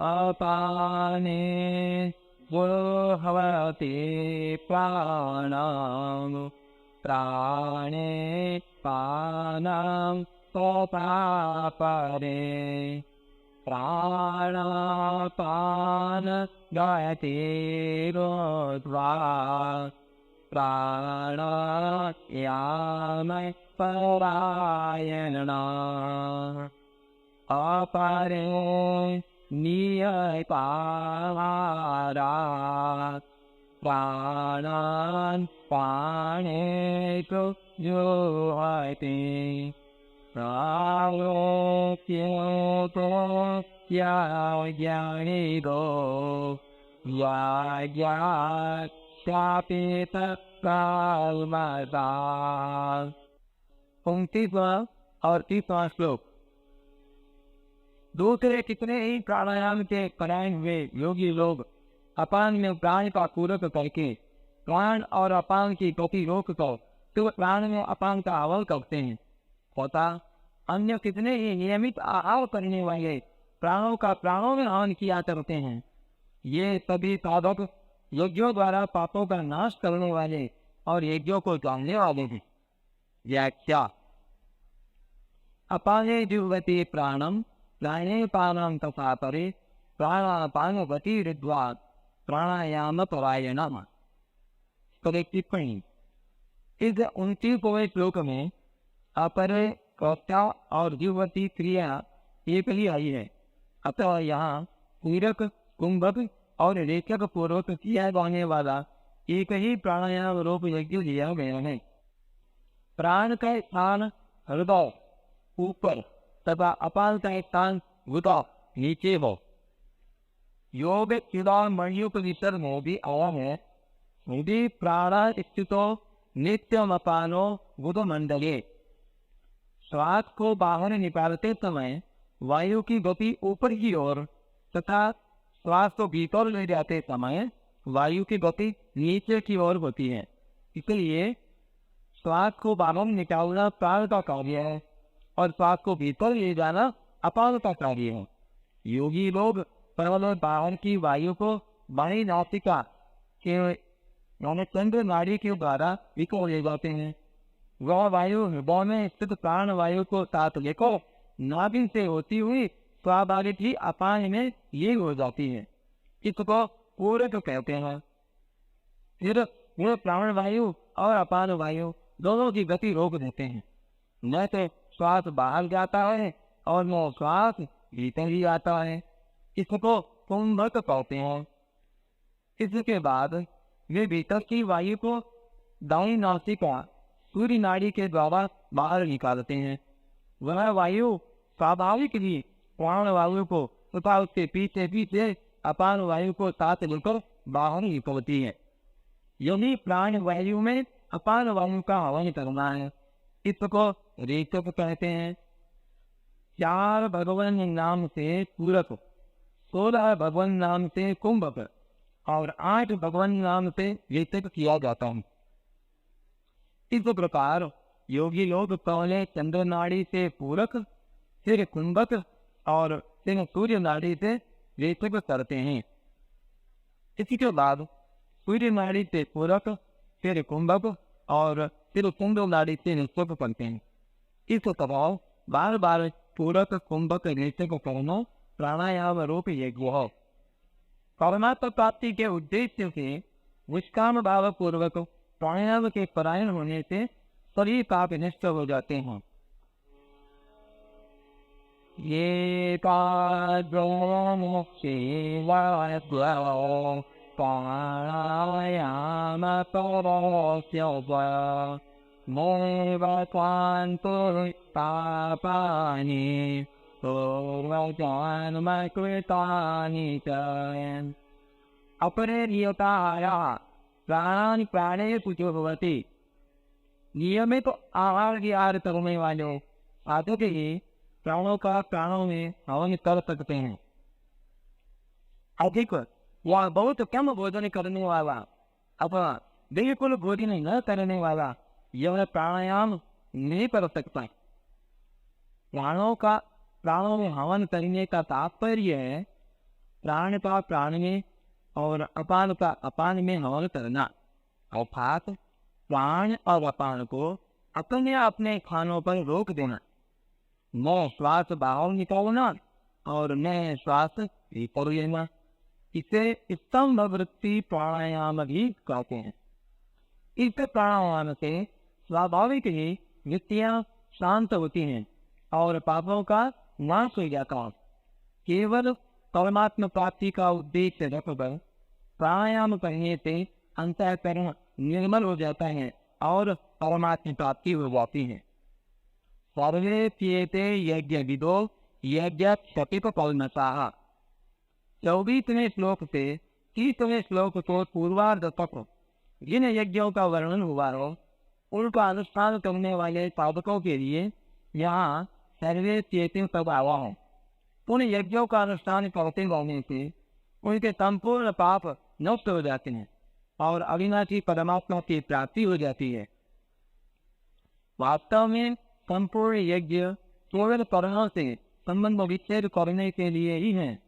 अपाने जुह्वति प्राणं प्राणे पानं सोपापरे प्राणापान गति रुद्रा प्राणायाम परायणा अपरे नियताहारा प्राणान् पाणेषु जुह्वति प्राणोऽप्येतो ज्ञानिदो याज्ञात्यापितकाल्मषा। 29वां और 30वां श्लोक। दूसरे कितने ही प्राणायाम के कराए हुए योगी लोग अपान में प्राण का पूरक करके प्राण और अपान की गति रोक कर तो प्राण में अपान का आवर करते हैं। होता अन्य कितने ही नियमित आहार करने वाले प्राणों का प्राणों में हवन किया करते हैं। ये सभी साधक यज्ञों द्वारा पापों का नाश करने वाले और यज्ञों को जानने वाले हैं। व्याख्या। अपाने जुह्वति प्राणम प्राणे पानं तथा परे प्राणापान गति रुद्वा प्राणायाम परायणः। टिप्पणी। इस 29वें श्लोक में अपरे कर्ता और जुह्वति क्रिया एक ही आई है, अतः यहाँ पूरक कुंभक और रेचक पूर्वक किया जाने वाला एक ही प्राणायाम रूप यज्ञ लिया गया है। प्राण का स्थान हृदय ऊपर तथा अपान का स्थान गुदा नीचे हो। योग चूड़ामणियोपनिषद में भी आया है, यदि प्राण स्थितो नित्यमपानो गुदमंडले। श्वास को बाहर निकालते समय वायु की गति ऊपर की ओर तथा श्वास को भीतर ले जाते समय वायु की गति नीचे की ओर होती है। इसलिए श्वास को बाहर निकालना प्राण का कार्य है और श्वास को भीतर ले जाना अपान का कार्य है। योगी लोग परवल बाहर की वायु को बाई नासिका के चंद्र नाड़ी के द्वारा विको ले जाते हैं। वह वायु हृदय में स्थित प्राण वायु को साथ लेकर नाभि से होती हुई स्वाभाविक ही अपान में लीन हो जाती है। इसको पूरक कहते हैं। फिर वह प्राण वायु और अपान वायु दोनों की गति रोक देते हैं। न तो श्वास बाहर जाता है और न श्वास भीतर ही आता है। इसको कुंभक कहते हैं। इसके बाद वे भीतर की वायु को दाईं नासिका सूर्य नाड़ी के द्वारा बाहर निकालते हैं। वह वायु स्वाभाविक ही प्राण वायु को तथा उसके पीछे पीछे अपान वायु को साथ लेकर बाहर निकलती है। यदि प्राण वायु में अपान वायु का हवन करना है, इसको रेचक कहते हैं। 4 भगवान नाम से पूरक, 16 भगवान नाम से कुंभक और 8 भगवान नाम से रेचक किया जाता है। इस प्रकार योगी लोग पहले चंद्र नाड़ी से पूरक, फिर कुंभक और फिर सूर्य नाड़ी से रेचक करते हैं। इसके बाद सूर्य नाड़ी से पूरक, फिर कुंभक और फिर चंद्र नाड़ी से रेचक करते हैं। इस तरह बार बार पूरक कुंभक रेचक करना प्राणायाम रूप यज्ञ है। परमात्मा प्राप्ति के उद्देश्य से निष्काम भाव पूर्वक प्राणायाम के परायण होने से सभी पाप नष्ट हो जाते हैं। ये प्राणायाम पापानि अपरे नियताया प्राणानि प्राणेषु जुह्वति। नियमित आहार विहार करने वाले साधक ही प्राणों का प्राणों में हवन कर सकते हैं। अधिक वह बहुत कम भोजन करने वाला अथवा बिल्कुल भोजन न करने वाला यह प्राणायाम नहीं कर सकता। प्राणों में हवन करने का तात्पर्य है प्राण का प्राण में और अपान का अपान में हवन करना, अर्थात प्राण और अपान को अपने अपने खानों पर रोक देना, न श्वास बाहर निकालना और न श्वास भीतर लेना। इसे स्तंभ वृत्ति प्राणायाम भी कहते हैं। इस प्राणायाम से स्वाभाविक ही वृत्तियां शांत होती हैं और पापों का नाश हो जाता है। केवल परमात्मा प्राप्ति का उद्देश्य रखकर प्राणायाम करने से अंतःकरण निर्मल हो जाता है और परमात्मा प्राप्ति हो जाती है। सर्वे प्येते यज्ञ विदो यज्ञ सपित फलमताः। 24वें श्लोक से 30वें श्लोक को पूर्वार्ध तक जिन यज्ञों का वर्णन हुआ हो, उनका अनुष्ठान करने वाले साधकों के लिए यहाँ सर्वे प्येते सब आवा है। उन यज्ञों का अनुष्ठान करते रहने से उनके संपूर्ण पाप नष्ट हो जाते हैं और अविनाशी परमात्मा की प्राप्ति हो जाती है। वास्तव में संपूर्ण यज्ञ केवल कर्णों से संबंध विच्छेद करने के लिए ही है।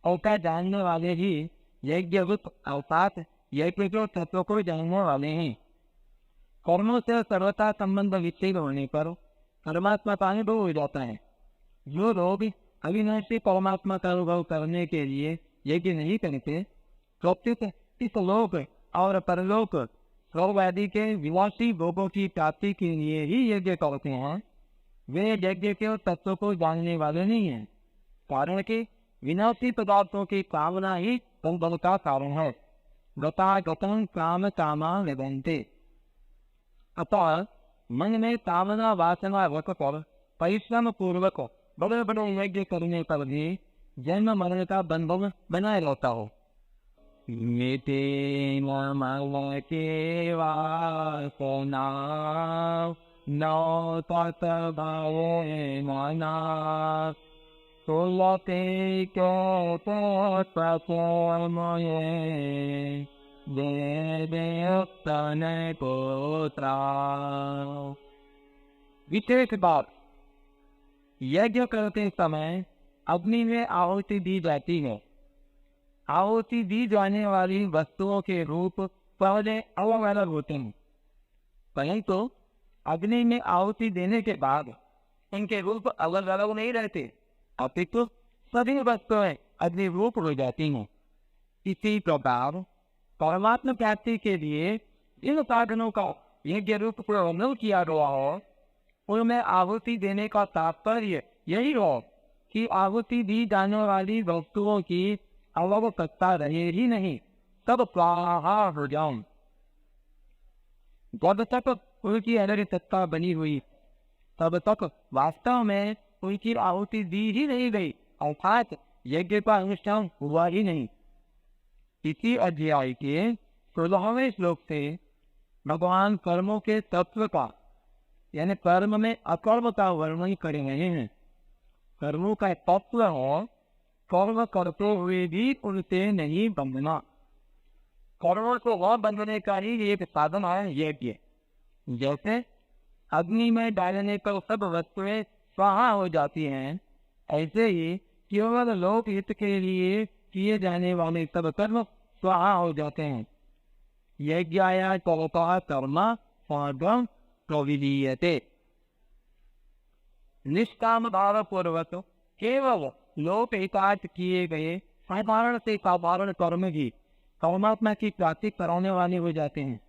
ऐसा जानने वाले ही यज्ञ रूप अर्थात यज्ञ के तत्व को जानने वाले हैं। कर्मों से सर्वथा संबंध विच्छेद होने पर परमात्मा का अनुभव हो जाता है। जो लोग अविनाशी परमात्मा का अनुभव करने के लिए यज्ञ नहीं करते, प्रत्युत इस लोक और परलोक स्वर्ग के विनाशी भोगों की प्राप्ति के लिए ही यज्ञ करते हैं, वे यज्ञ के तत्व को जानने वाले नहीं हैं। कारण कि विनाशी पदार्थों की कामना ही संभव का कारण है। गता गतम काम कामा निबंधते। अतः मन में कामना वासना रखकर परिश्रम पूर्वक बड़े बड़े यज्ञ करने पर भी जन्म मरण का बंधन बनाए रहता हो। मिटे मल के वासना नौ तत् भावे मना सोलते क्यों तत्प्रमये देवतन पुत्रा। विशेष बात, यज्ञ करते समय अग्नि में आहुति दी जाती है। आहुति दी जाने वाली वस्तुओं के रूप पहले अलग अलग होते हैं, परंतु अग्नि में आहुति देने के बाद इनके रूप अलग अलग नहीं रहते, अपितु सभी वस्तुएं अग्नि रूप हो जाती हैं। इसी प्रकार परमात्मा प्राप्ति के लिए जिन साधनों का यज्ञ रूप प्रवर्णन किया गया हो, उनमें आहुति देने का तात्पर्य यही हो कि आहुति दी जाने वाली वस्तुओं की अलग सत्ता रहे ही नहीं, तब स्वाहा हो जाऊं। जब तक उनकी अलग सत्ता बनी हुई, तब तक वास्तव में उनकी आहुति दी ही नहीं गई, अर्थात यज्ञ का अनुष्ठान हुआ ही नहीं। इसी अध्याय के 16वें श्लोक से भगवान कर्मों के तत्व का यानी कर्म में अकर्म का वर्णन कर रहे हैं। कर्मों का तत्व हो कर्म करते हुए भी उनसे नहीं बंधना। कर्मों को वह बंधने का ही एक साधन है यज्ञ। जैसे अग्नि में डालने पर सब वस्तुएं स्वाहा हो जाती हैं, ऐसे ही केवल लोक हित के लिए किए जाने वाले सब कर्म स्वाहा हो जाते हैं। यज्ञाय कर्ता कर्म स्वर्गम प्रविलीयते। निष्काम भाव पूर्वक केवल लोक हितार्थ किए गए साधारण से साधारण कर्म भी परमात्मा की प्राप्ति कराने वाले हो जाते हैं,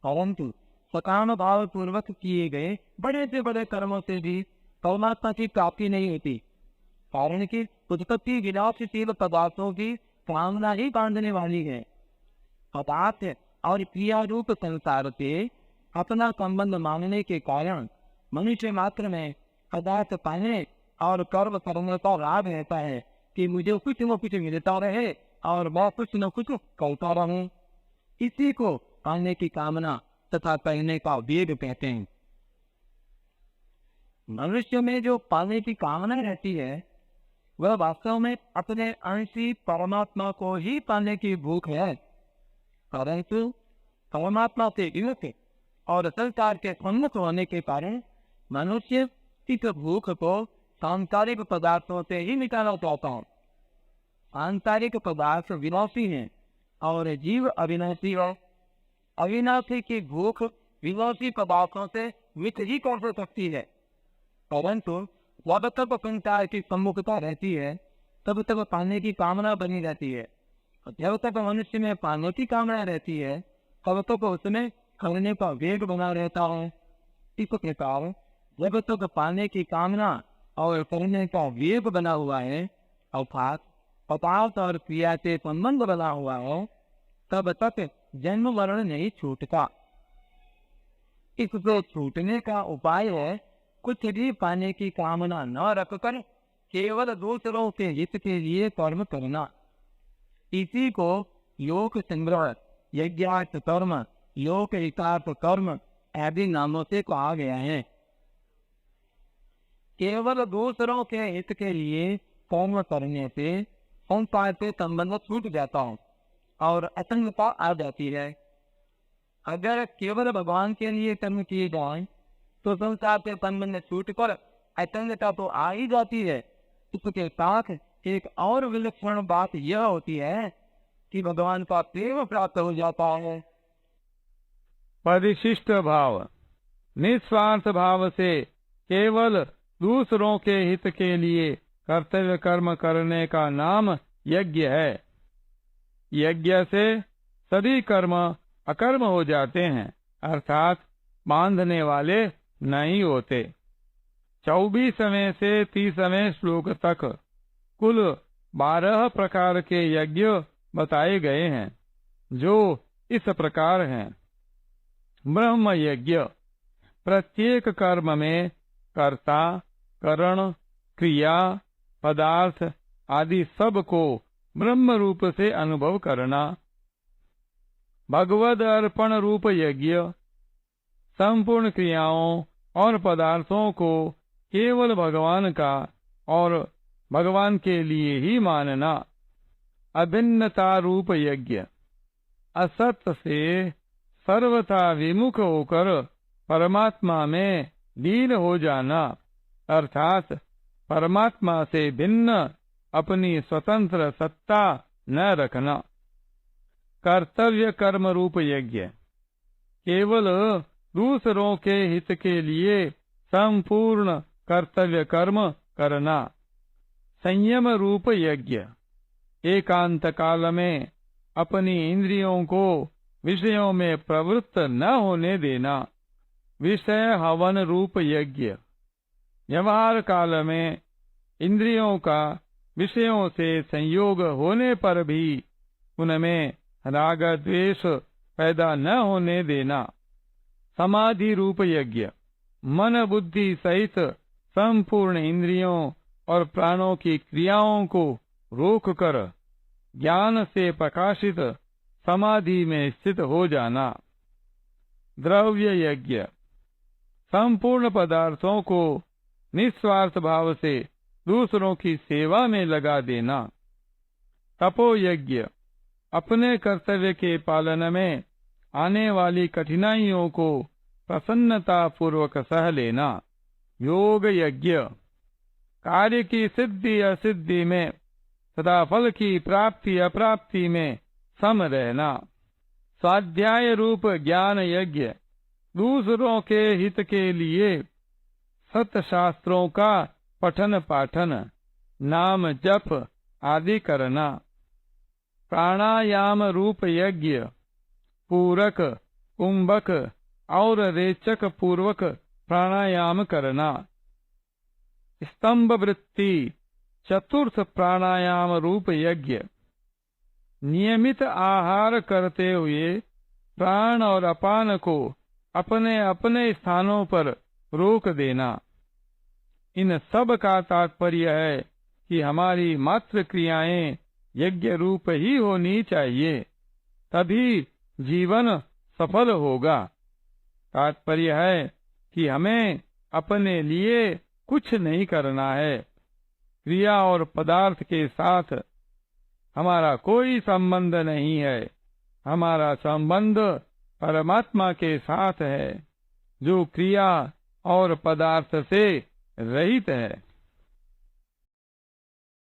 परंतु सकाम भाव पूर्वक किए गए बड़े से बड़े कर्मों से भी परमात्मा की प्राप्ति नहीं होती। कारण कि उत्पत्ति विनाशशील पदार्थों की कामना ही बांधने वाली है। पदार्थ और क्रिया रूप संसार से अपना संबंध मानने के कारण मनुष्य मात्र में पदार्थ पाने और कर्म करने का लाभ रहता है कि मुझे कुछ न कुछ मिलता रहे और मैं कुछ न कुछ करता रहूं। इसी को पाने की कामना तथा करने का वेग कहते हैं। मनुष्य में जो पाने की कामना रहती है, वह वास्तव में अपने अंशी परमात्मा को ही पाने की भूख है, परंतु परमात्मा से विमुख और संसार के सम्मुख होने के कारण मनुष्य इस भूख को सांसारिक पदार्थों से ही मिटाना चाहता है। आंतरिक पदार्थ विनाशी हैं और जीव अविनाशी है। अविनाशी की भूख विनाशी पदार्थों से मिट ही कौन हो सकती है, परंतु जब तक संसार की सम्मुखता रहती है तब तक पाने की कामना बनी रहती है। जब तक मनुष्य में पाने की कामना रहती है तब तक उसमें करने का वेग बना रहता है। इस प्रकार जब तक पाने की कामना और करने का वेग बना हुआ है, अर्थात पदार्थ और क्रिया से संबंध बना हुआ है, तब तक जन्म मरण नहीं छूटता। इससे छूटने का उपाय है कुछ भी पाने की कामना न रखकर केवल दूसरों के हित के लिए कर्म करना। इसी को लोक संग्रह, यज्ञार्थ कर्म, लोक हितार्थ कर्म आदि नामों से कहा गया है। केवल दूसरों के हित के लिए कर्म करने से संसार से संबंध छूट जाता है और असंगता आ जाती है। अगर केवल भगवान के लिए कर्म किए जाए तो संसार से संबंध छूट कर असंगता तो आ ही जाती है। इसके साथ एक और विलक्षण बात यह होती है कि भगवान का प्रेम प्राप्त हो जाता है। परिशिष्ट भाव, निस्वार्थ भाव से केवल दूसरों के हित के लिए कर्तव्य कर्म करने का नाम यज्ञ है। यज्ञ से सभी कर्म अकर्म हो जाते हैं, अर्थात बांधने वाले नहीं होते। 24वें से 30वें श्लोक तक कुल 12 प्रकार के यज्ञ बताए गए हैं, जो इस प्रकार हैं। ब्रह्म यज्ञ, प्रत्येक कर्म में कर्ता, करण, क्रिया, पदार्थ आदि सब को ब्रह्म रूप से अनुभव करना। भगवद अर्पण रूप यज्ञ, संपूर्ण क्रियाओं और पदार्थों को केवल भगवान का और भगवान के लिए ही मानना। अभिन्नता रूप यज्ञ, असत से सर्वथा विमुख होकर परमात्मा में लीन हो जाना, अर्थात परमात्मा से भिन्न अपनी स्वतंत्र सत्ता न रखना। कर्तव्य कर्म रूप यज्ञ, केवल दूसरों के हित के लिए संपूर्ण कर्तव्य कर्म करना। संयम रूप यज्ञ, एकांत काल में अपनी इंद्रियों को विषयों में प्रवृत्त न होने देना। विषय हवन रूप यज्ञ, व्यवहार काल में इंद्रियों का विषयों से संयोग होने पर भी उनमें राग द्वेष पैदा न होने देना। समाधि रूप यज्ञ, मन बुद्धि सहित संपूर्ण इंद्रियों और प्राणों की क्रियाओं को रोककर ज्ञान से प्रकाशित समाधि में स्थित हो जाना। द्रव्य यज्ञ, संपूर्ण पदार्थों को निस्वार्थ भाव से दूसरों की सेवा में लगा देना। तपो यज्ञ, अपने कर्तव्य के पालन में आने वाली कठिनाइयों को प्रसन्नता पूर्वक सह लेना। योग यज्ञ, कार्य की सिद्धि असिद्धि में तथा फल की प्राप्ति अप्राप्ति में सम रहना। स्वाध्याय रूप ज्ञान यज्ञ, दूसरों के हित के लिए सत्शास्त्रों का पठन पाठन, नाम जप आदि करना। प्राणायाम रूप यज्ञ, पूरक, कुंभक और रेचक पूर्वक प्राणायाम करना। स्तंभ वृत्ति चतुर्थ प्राणायाम रूप यज्ञ, नियमित आहार करते हुए प्राण और अपान को अपने अपने स्थानों पर रोक देना। इन सब का तात्पर्य है कि हमारी मात्र क्रियाएं यज्ञ रूप ही होनी चाहिए, तभी जीवन सफल होगा। तात्पर्य है कि हमें अपने लिए कुछ नहीं करना है। क्रिया और पदार्थ के साथ हमारा कोई संबंध नहीं है। हमारा संबंध परमात्मा के साथ है, जो क्रिया और पदार्थ से रहित है।